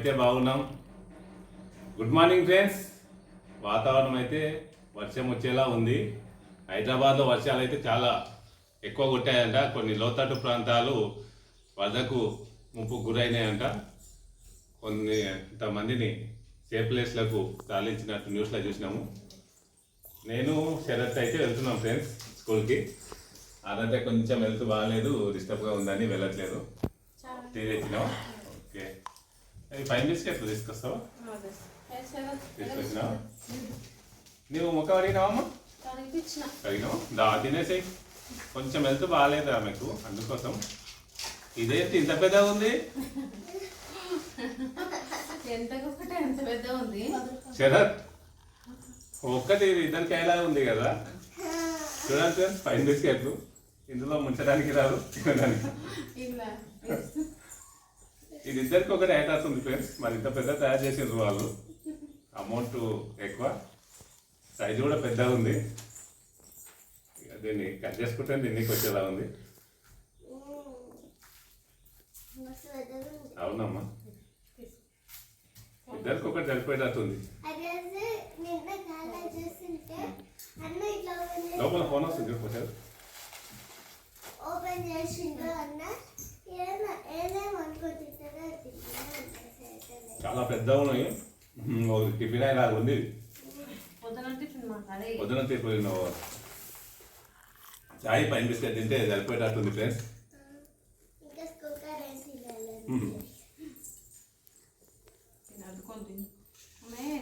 మేమైతే బాగున్నాం. Good morning friends. వాతావరణం అయితే వర్షం వచ్చేలా ఉంది. హైదరాబాద్లో వర్షాలు అయితే చాలా ఎక్కువ కొట్టాయంట. కొన్ని లోతట్టు ప్రాంతాలు వరదకు ముప్పు గురైనాయంట. కొంతమందిని సేఫ్ ప్లేస్లకు తరలించినట్టు న్యూస్లో చూసినాము. నేను శరత్ అయితే వెళ్తున్నాం ఫ్రెండ్స్ స్కూల్కి. అదంటే కొంచెం హెల్త్ బాగాలేదు, డిస్టర్బ్గా ఉందని వెళ్ళట్లేదు. టీ తెచ్చినావు. ఓకే, అవి 5 బిస్కెట్లు తీసుకొస్తావా? తీసుకొచ్చినావా? నువ్వు ముఖ అడిగినావమ్మా? అడిగినావు. తినేసి కొంచెం హెల్త్ బాగాలేదు ఆమెకు, అందుకోసం. ఇదేంటి ఇంత పెద్దగా ఉంది? శరత్, ఒక్కటి ఇద్దరికి ఎలా ఉంది కదా. చూడండి ఫ్రెండ్స్, 5 బిస్కెట్లు. ఇందులో ముంచడానికి రాదు, తినడానికి. ఇది ఇద్దరికి ఒకటి అవుతుంది ఫ్రెండ్స్. మరి ఇంత పెద్ద తయారు చేసిండ్రు వాళ్ళు. అమౌంట్ ఎక్కువ, సైజు కూడా పెద్దగా ఉంది. దీన్ని కట్ చేసుకుంటే దీనికి వచ్చేలా ఉంది. అవునమ్మా, ఇద్దరికి ఒకటి సరిపోయేటట్టుంది. లోపల ఫోన్ వస్తుంది చూసారు. చాలా పెద్దగా ఉన్నాయి. టిఫిన్ అయినా ఉంది. పొద్దున టిఫిన్ చాయ్ 5 బిస్కెట్ తింటే సరిపోయేటట్టుంది ఫ్రెండ్స్.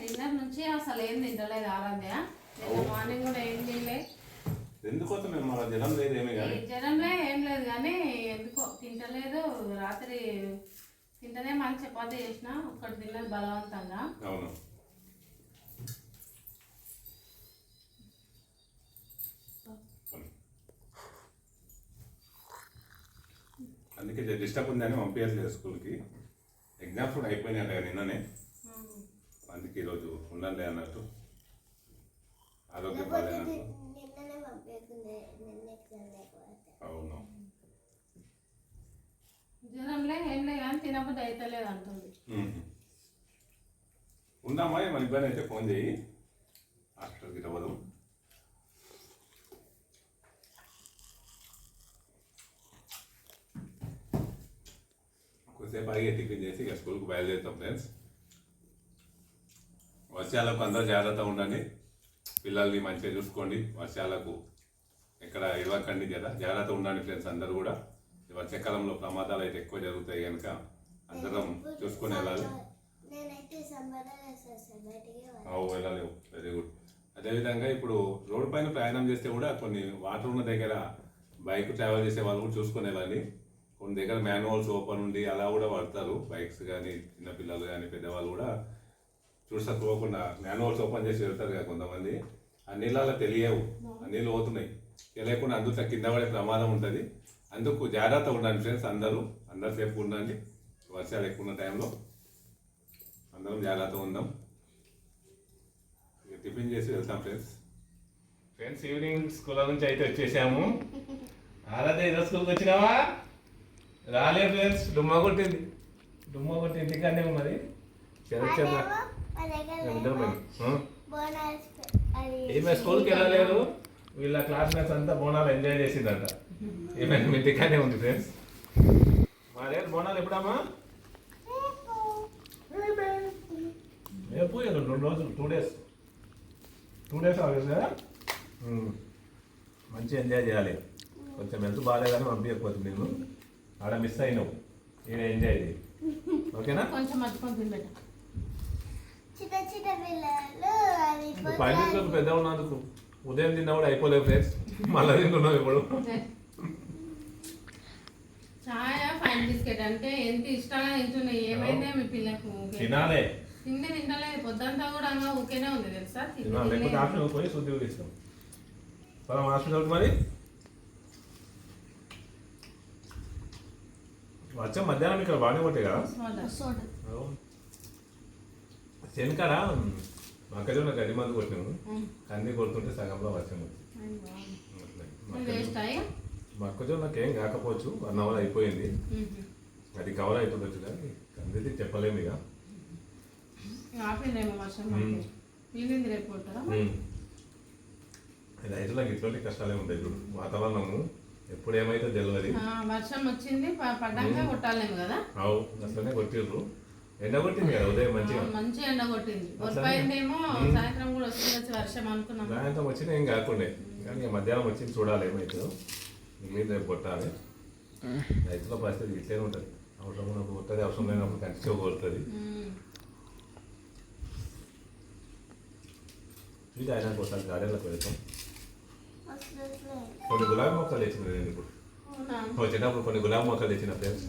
నిన్న నుంచి అసలు ఏం తింటలేదు ఆరాధ్య. మార్నింగ్ కూడా ఏం తినలేదు. ఎందుకోసం మేము జనం లేదు, ఏమీ కానీ జనంలో ఏం లేదు కానీ ఎందుకో తింటలేదు. రాత్రి తింటనే మంచి చపాతీ చేసిన, ఒక్కటి తిన్నది బలవంతంగా. అవును, అందుకే డిస్టర్బ్ ఉందని పంపించలేదు స్కూల్కి. ఎగ్జామ్స్ కూడా అయిపోయినాయి నిన్ననే, అందుకే ఈరోజు ఉండండి అన్నట్టు. ఆరోగ్యం బాగాలేనట్టు. అవును, జనంలో ఏం లేదు కానీ తినబుద్ధి అయితలేదు అంటుంది. ఉందామా, మన ఇబ్బంది అయితే ఫోన్ చేయి, హాస్పిటల్కి రవ్వదు. కొద్దిసేపు అడిగే టిఫిన్ చేసి ఇక స్కూల్కి బయలుదేరుతాం ఫ్రెండ్స్. వర్షాలకు అందరూ జాగ్రత్తగా ఉండండి. పిల్లల్ని మంచిగా చూసుకోండి. వర్షాలకు ఎక్కడ ఇవ్వకండి కదా, జాగ్రత్తగా ఉండండి ఫ్రెండ్స్. అందరూ కూడా ఈ వర్షాకాలంలో ప్రమాదాలు అయితే ఎక్కువ జరుగుతాయి కనుక అందరం చూసుకొని వెళ్ళాలి. వెళ్ళలేవు. Very good. అదేవిధంగా ఇప్పుడు రోడ్డు పైన ప్రయాణం చేస్తే కూడా కొన్ని వాటర్ ఉన్న దగ్గర బైక్ ట్రావెల్ చేసే వాళ్ళు కూడా చూసుకొని వెళ్ళాలి. కొన్ని దగ్గర మాన్యువల్స్ ఓపెన్ ఉండి అలా కూడా పడతారు. బైక్స్ కానీ చిన్నపిల్లలు కానీ పెద్దవాళ్ళు కూడా చూసుకోకుండా మాన్యువల్స్ ఓపెన్ చేసి వెళ్తారు కదా కొంతమంది. ఆ నీళ్ళలో తెలియవు, ఆ నీళ్ళు పోతున్నాయి, తెలియకుండా అందులో కింద పడే ప్రమాదం ఉంటుంది. అందుకు జాగ్రత్త ఉండండి ఫ్రెండ్స్. అందరూ సేఫ్గా ఉండండి. వర్షాలు ఎక్కువ ఉన్న టైంలో అందరం జాగ్రత్తగా ఉందాం. ఇక టిఫిన్ చేసి వెళ్తాం ఫ్రెండ్స్. ఈవినింగ్ స్కూల్ నుంచి అయితే వచ్చేసాము. ఆరాధన ఈరోజు స్కూల్కి వచ్చినావా? రాలే ఫ్రెండ్స్, డుమ్మా కొట్టింది ఇంటికానే ఉన్నది. ఈమె స్కూల్కి వెళ్ళలేదు. వీళ్ళ క్లాస్మేట్స్ అంతా బోనాలు ఎంజాయ్ చేసిందంట. ఈమె ఇంటికానే ఉంది ఫ్రెండ్స్. మా దగ్గర బోనాలు ఎప్పుడమ్మా? రేపు 2 రోజులు, 2 డేస్ ఆగదు కదా. మంచిగా ఎంజాయ్ చేయాలి. కొంచెం హెల్త్ బాగాలేదని పంపించకపోతే నేను ఆడ మిస్ అయినావు. నేను ఎంజాయ్ చేయి, ఓకేనా? కొంచెం మర్చిపోతుంది బెట. 5 నిమిషాలు పెద్ద ఉన్నందుకు ఉదయం తిన్నా కూడా అయిపోలేదు ఫ్రెండ్స్. మళ్ళీ తింటున్నావు ఇప్పుడు. చాయ్ 5 బిస్కెట్ అంటే ఎంత ఇష్టంగా తింటున్నాయి. ఏమైందే మీ పిల్లకు? తినాలే. తింటలేదు. పొద్దంతా కూడా ఊకేనే ఉంది తెలుసా. లేకపోతే హాస్పిటల్ పోయి శుద్ధి ఇస్తాం. మనం హాస్పిటల్కి మరి వచ్చాం. మధ్యాహ్నం ఇక్కడ బాగానే కొట్టాయి కదా. శనికాడ మొక్కజొన్న గడ్డి మందు కొట్టినాము. అన్నీ కొడుతుంటే సగంలో వర్షం మొక్కజొన్నకి ఏం కాకపోవచ్చు. 1 అవర్ అయిపోయింది. అది కవర్ అయిపోవచ్చు కానీ కందిది చెప్పలేము. ఇక ఆపిందేమో వర్షం వీలింది రేపు కొడతారా రైతులకు ఇటువంటి కష్టాలే ఉంటాయి ఇప్పుడు వాతావరణము ఎప్పుడు ఏమైతే తెలియదు. వర్షం వచ్చింది పడ్డాక కొట్టాలేము కదా. అవు అట్లనే కొట్టిర్రు. ఎండ కొట్టింది కదా ఉదయం మంచి ఎండ కొట్టింది. ఏమో సాయంత్రం కూడా వస్తుంది వర్షం అనుకున్నాం. సాయంత్రం వచ్చినా ఏం కాకుండే కానీ మధ్యాహ్నం వచ్చింది చూడాలి ఏమైతుందో. మీరు రేపు కొట్టాలి. రైతుల పరిస్థితి ఇట్లనే ఉంటుంది. అవసరం ఉన్నప్పుడు కొట్టది, అవసరం లేనప్పుడు కంటిన్యూ కొడుతుంది. ఇది అయినా కొట్టాలి. గార్డెన్లకు వెళ్తాం. కొన్ని గులాబీ మొక్కలు తెచ్చిన నేను ఇప్పుడు వచ్చేటప్పుడు కొన్ని గులాబీ మొక్కలు తెచ్చిన ఫ్రెండ్స్.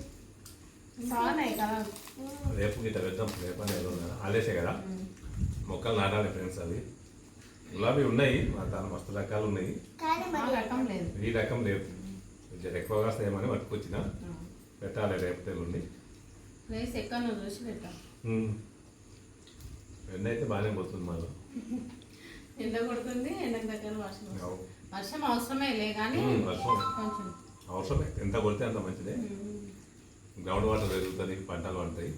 రేపు గిట్ట వెళ్తాం. రేపు అనేది ఆలేసే కదా మొక్కలు నాటాలి ఫ్రెండ్స్. అవి గులాబీ ఉన్నాయి, దాని మస్తు రకాలు ఉన్నాయి. ఈ రకం లేదు, కొంచెం ఎక్కువగా వస్తాయేమని పట్టుకొచ్చిన పెట్టాలి రేపు తెల్లుండి. ఎండ అయితే బాగానే పోతుంది మళ్ళీ. ఎండ కొడుతుంది, ఎండకు దగ్గర వర్షం. వర్షం అవసరమే లే కానీ వర్షం అవసరమే, ఎంత కొడితే అంత మంచిదే. గ్రౌండ్ వాటర్ పెరుగుతుంది, పంటలు పండుతాయి.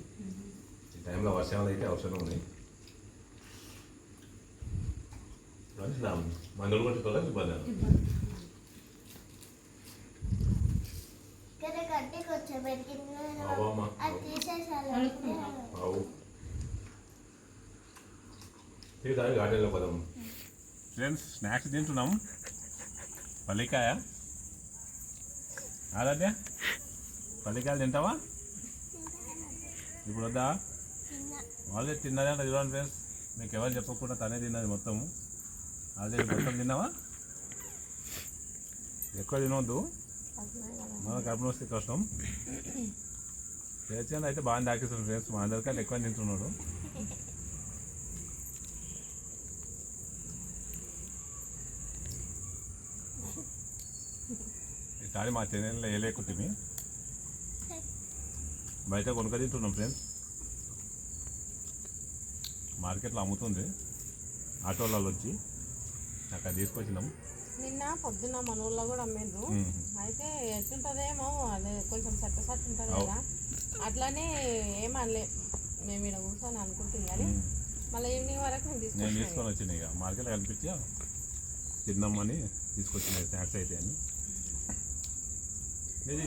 ఈ టైంలో వర్షాలు అయితే అవసరం ఉన్నాయి. మందులు కొట్టుకోవాలి ఇబ్బంది. గార్డెన్లో పదం ఫ్రెండ్స్. స్నాక్స్ తింటున్నాం. పల్లికాయ ఆరాధ్య, పల్లికాయలు తింటావా? ఇప్పుడు వద్దా? ఆల్రెడీ తిన్నదే అంటే చూడండి ఫ్రెండ్స్, మీకు ఎవరు చెప్పకుండా తనే తిన్నది మొత్తము. ఆల్రెడీ మొత్తం తిన్నావా? ఎక్కువ తినవద్దు, మన కడుపు వస్తే కష్టం. పేర్చండి అయితే బాగా దాకిస్తుంది ఫ్రెండ్స్. మా అందరికీ ఎక్కువ తింటున్నాడు. ఈసారి మా చెన్నెల్లో ఏలేకుట్టిమి బయట కొనుక తింటున్నాం ఫ్రెండ్స్. మార్కెట్లో అమ్ముతుంది, ఆటోలలో వచ్చి అక్కడ తీసుకొచ్చినాం. నిన్న పొద్దున్న మన ఊళ్ళో కూడా అమ్మేది. అయితే ఎట్లుంటుందేమో అదే కొంచెం సట్ట ఉంటుంది కదా, అట్లానే ఏమనలే. మేము ఇక్కడ కూర్చొని అనుకుంటుంది కానీ మళ్ళీ ఈవినింగ్ వరకు నేను తీసుకొని వచ్చినాయి. ఇక మార్కెట్లో కనిపించి తిన్నామని తీసుకొచ్చినాయి స్నాక్స్ అయితే అని. ఇది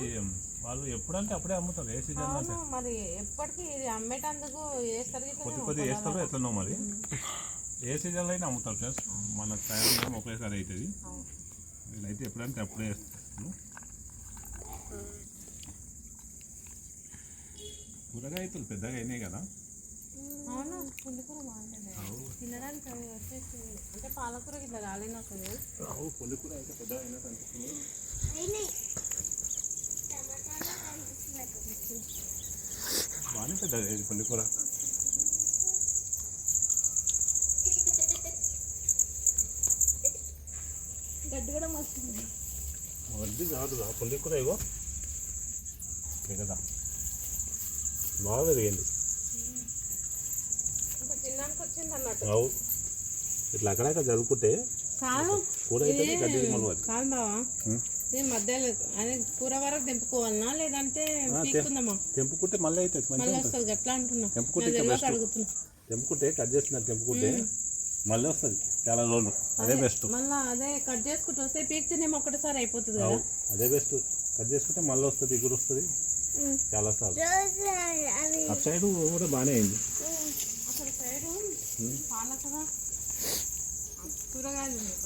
వాళ్ళు ఎప్పుడంటే అప్పుడే అమ్ముతారు, ఏ సీజన్ అంటే మరి ఎప్పటికీ అమ్మేటందుకు కొద్ది వేస్తారో ఎట్లనో మరి. ఏ సీజన్లో అయినా అమ్ముతారు ఫ్రెండ్స్. మన టైం ఒకేసారి అవుతుంది. వీళ్ళైతే ఎప్పుడంటే అప్పుడే వేస్తారు. కూరగాయ అయితే పెద్దగా అయినాయి కదా. అవును, పులికూర బాగుంటుంది తినడానికి. వచ్చేసి అంటే పాలకూర ఇట్లా రాలేనా వస్తుంది. పులికూర అయితే పెద్దగా అయినట్టు అనిపిస్తుంది. బాగానే పెద్దగా అయ్యేది పులికూర. గడ్డి కూడా వస్తుంది. వద్దు కాదు పులికూర ఇగో కదా బాగా పెరిగింది. తినడానికి వచ్చింది అన్నట్టు. అవు ఇట్లా అక్కడక్కడ చదువుకుంటే కూర అయితే గడ్డి కాదు బావా. మధ్యలో అదే కూర వరకు తెంపుకోవాలనా లేదంటే తీసుకుందామా? తెంపుకుంటే మళ్ళీ అయితే మళ్ళీ వస్తుంది అట్లా అంటున్నా. తెంపుకుంటే కట్ చేస్తున్నారు, తెంపుకుంటే మళ్ళీ వస్తుంది చాలా రోజులు. అదే బెస్ట్. మళ్ళీ అదే కట్ చేసుకుంటూ వస్తే పీక్తేనేమో ఒకటిసారి అయిపోతుంది కదా. అదే బెస్ట్. కట్ చేసుకుంటే మళ్ళీ వస్తుంది, ఇగురు వస్తుంది చాలా సార్లు. అటు సైడ్ కూడా బాగానే అయింది. అక్కడ సైడు పాలకూర కూరగాయలు ఉన్నాయి.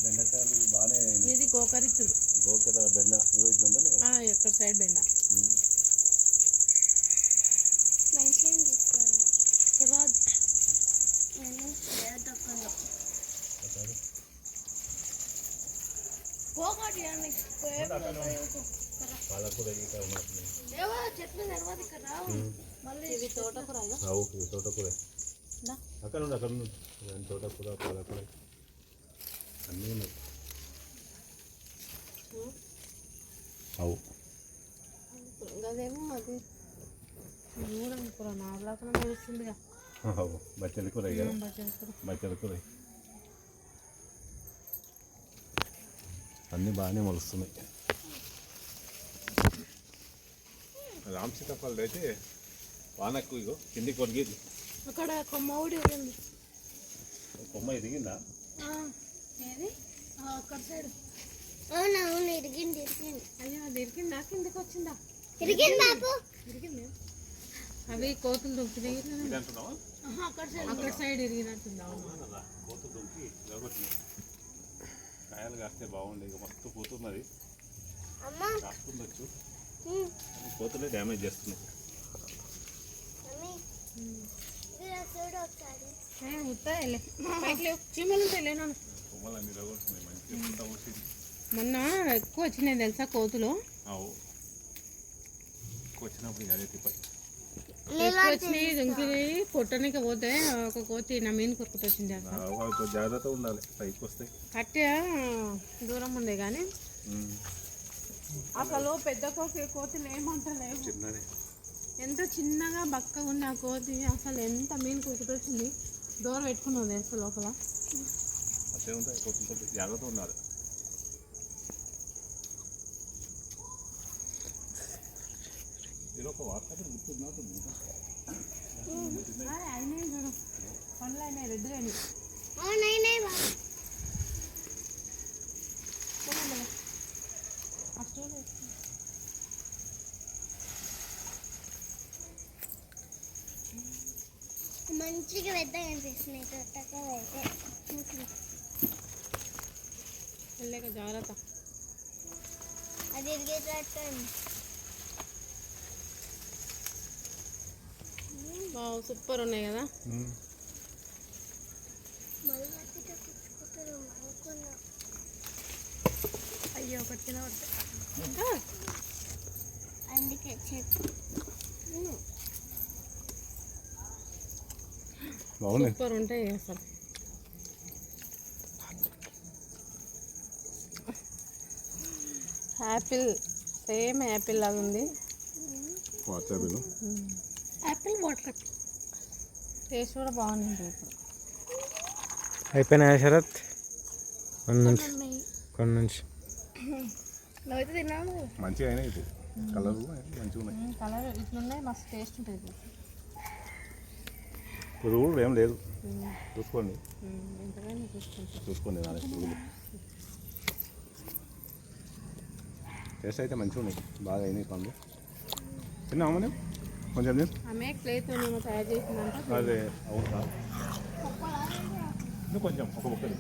బెండకాయలు బాగానే ఇది గోకరిత్తులు. గోకర బెండ బెండ ఎక్కడ సైడ్ బెండ పాలకూర ఇది తోటకూర. తోటకూర అక్కడ నుండి తోటకూర పాలకూర అన్నీ ఉన్నాయి. అవు అదేమో అది కూర నాలుగు నడుస్తుందిగా. బచ్చలి కూర బచ్చలి కూర అన్నీ బాగానే మొలుస్తున్నాయి. రామ్ సీతాఫలం అయితే వానకు ఇగో కింది కొరిగేది. అక్కడ కొమ్మ కూడా ఎరిగింది. కొమ్మ ఎదిగిందా? ఏది అక్కడ సైడ్. అవునవును ఇరిగింది ఇరిగింది. అయ్యో అది ఇరిగిందా కిందకి వచ్చిందా? ఇరిగింది బాబు. ఇరిగింది. అవి కోతులు దొంకినాయి. అక్కడ సైడ్ ఇరిగినట్టుందా? కోతులు దొంకి కాయలు కాస్తే బాగుండే. ఇక మస్తు పోతున్నది, కాస్తుండొచ్చు. కోతులే డ్యామేజ్ చేస్తున్నాయి. చీమలు ఉంటాయి. కొమ్మలన్నీ రగొడుతున్నాయి. మంచిగా వచ్చింది. మొన్న ఎక్కువ వచ్చినాయి తెలుసా కోతులు. వచ్చినప్పుడు అదే తిప్పాలి. ఎక్కువ వచ్చినాయి దొంకినాయి. పొట్టనికి పోతే ఒక కోతి నా మీన్ కొరుకుతూ వచ్చింది. జాగ్రత్త ఉండాలి, పైకి వస్తాయి. కట్టె దూరం ఉంది కానీ అసలు పెద్ద కోతులు ఏమంటలేవు. చిన్నది ఎంత చిన్నగా బక్కగా ఉంది ఆ కోతి. అసలు ఎంత మీన్ కొరుకుతూ వచ్చింది. దూరం పెట్టుకున్నావు తెలుసా లోపల. అదే ఉంటాయి కోతులతో జాగ్రత్త ఉండాలి. ఒక వార్త గుర్తున్నా అయినాయి చూడు, పండ్లు అయినాయి, రెడ్ కానీ మంచిగా పెద్దగా అనిపిస్తున్నాయి. తొట్టకాయ అయితే వెళ్ళాక జాగ్రత్త. అది ఇరిగేటట్టు సూపర్ ఉన్నాయి కదా. అయ్యో ఒకటి కింద పడతాయి. అందుకే సూపర్ ఉంటాయి అసలు. యాపిల్ సేమ్ యాపిల్ లాగా ఉంది. యాపిల్ వాటర్ టేస్ట్ కూడా బాగుంది. అయిపోయినాయా శరత్? కొన్ని నుంచి నువ్వైతే తిన్నావు. మంచిగా అయినాయి. ఇది కలర్ మంచిగా ఉన్నాయి. కలర్ ఇట్లున్నాయి, మస్తు టేస్ట్ ఉంటుంది. పురుగు కూడా ఏం లేదు, చూసుకోండి. ఎంతకైనా చూసుకోండి పురుగులు. టేస్ట్ అయితే మంచిగా ఉన్నాయి, బాగా అయినాయి పండ్లు. తిన్నామా మనం కొంచెం? ఆమె క్లేతో మేము తయారు చేసిందంట. అదే అవునా? కొంచెం ఒక బొక్కలు.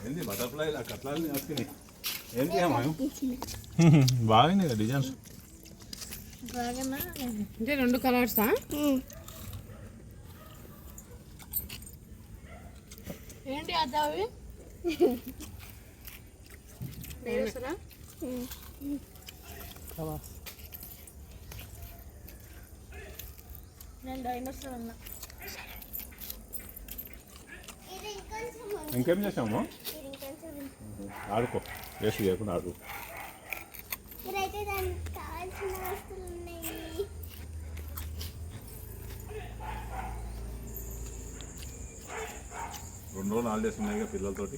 ఏంటి బటర్ఫ్లై కట్లాలు వస్తున్నాయి. ఏంటి బాగున్నాయి డిజైన్స్. అంటే రెండు కలర్సా? ఏంటి అది అవి నేను డైనోసార్ అన్నా. ఇంకేం చేసాము? ఆడుకో, వేస్ట్ చేయకుండా ఆడు. ఇదైతే దానికి కావాల్సిన వస్తువులు ఉన్నాయి. రెండు రోజులు హాలిడేస్ ఉన్నాయి పిల్లలతోటి.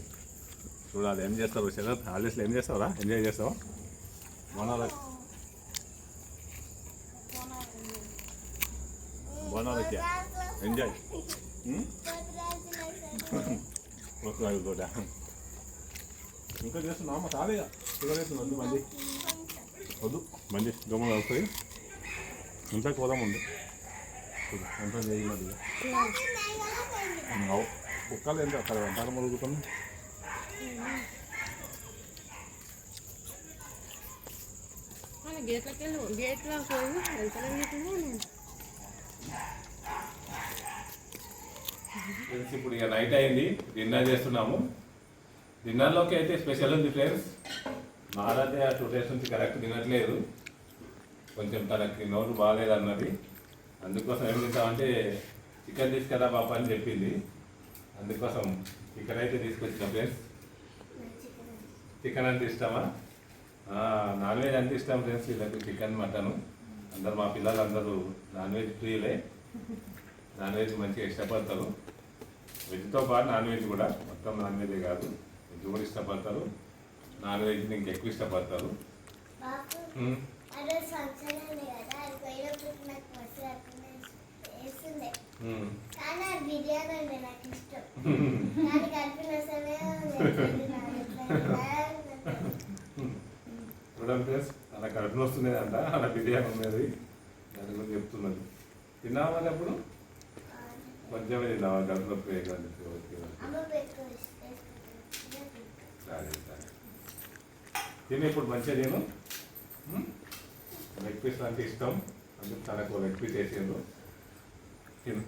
చూడాలి ఏం చేస్తారు. శరత్ హాలిడేస్లో ఏం చేస్తావరా? ఎంజాయ్ చేస్తావా? బోనాలకి ఎంజాయ్. తోట ఇంకా చేస్తున్నామా? చాలేగా వద్దు మంది వద్దు మంది దొంగలు వస్తాయి. ఇంట్లోకి పోదాముంది. ఎంత చేయాలి కుక్కలు ఎంత అక్కడ వెంటారు మొరుగుతున్నాయి. గేట్లో పోయి వెళ్తాను. ఇప్పుడు ఇక నైట్ అయింది, డిన్నర్ చేస్తున్నాము. డిన్నర్లోకి అయితే స్పెషల్ ఉంది ఫ్రెండ్స్. మాదైతే ఆ 2 days నుంచి కరెక్ట్ తినట్లేదు. కొంచెం తనకి నోరు బాగాలేదు అన్నది. అందుకోసం ఏం తింటామంటే చికెన్ తీసుకురా పాప అని చెప్పింది. అందుకోసం చికెన్ అయితే తీసుకొచ్చిన ఫ్రెండ్స్. చికెన్ అంటే ఇష్టమా? నాన్ వెజ్ అంటే ఇష్టం ఫ్రెండ్స్. వీళ్ళకి చికెన్ మటను అందరు మా పిల్లలందరూ నాన్ వెజ్ ప్రియులే, నాన్ వెజ్ మంచిగా ఇష్టపడతారు. వెజ్తో పాటు నాన్ వెజ్ కూడా, మొత్తం నాన్ వెజే కాదు, వెజ్ కూడా ఇష్టపడతారు. నాన్ వెజ్ని ఇంకెక్కువ ఇష్టపడతారు. బాబు ఉమ్. అదే ఫంక్షన్ ఉంది కదా, అది పోయినప్పుడు నాకు మస్తు హ్యాపీనెస్ వేస్తుండే. ఉమ్. కానీ ఆ బిర్యానీ అంటే నాకు ఇష్టం. దానికి హ్యాపీనెస్ చూడండి ఫ్రెండ్స్, అలా కడుపులో వస్తున్నది అంట, అలా బిర్యానీ ఉన్నది, దాని గురించి చెప్తున్నది. తిన్నావా మరి అప్పుడు? కొంచెమే తిన్నావా? కడుపులో ఓకే ఓకే. అమ్మ పెట్టుకొని సరే సరే తిని ఇప్పుడు మంచిగా తిను. లెగ్ పీస్ అంటే ఇష్టం, అందుకు తనకు లెగ్ పీస్ వేసిండ్రు. తిను.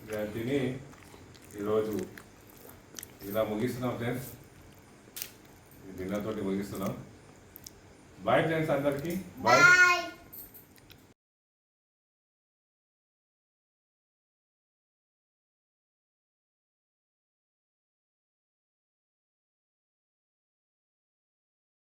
ఇక తిని ఈరోజు ఇలా ముగిస్తున్నాం ఫ్రెండ్స్, ఈ డిన్నర్ తోటి ముగిస్తున్నాం. బాయ్ ఫ్రెండ్స్ అందరికీ బాయ్.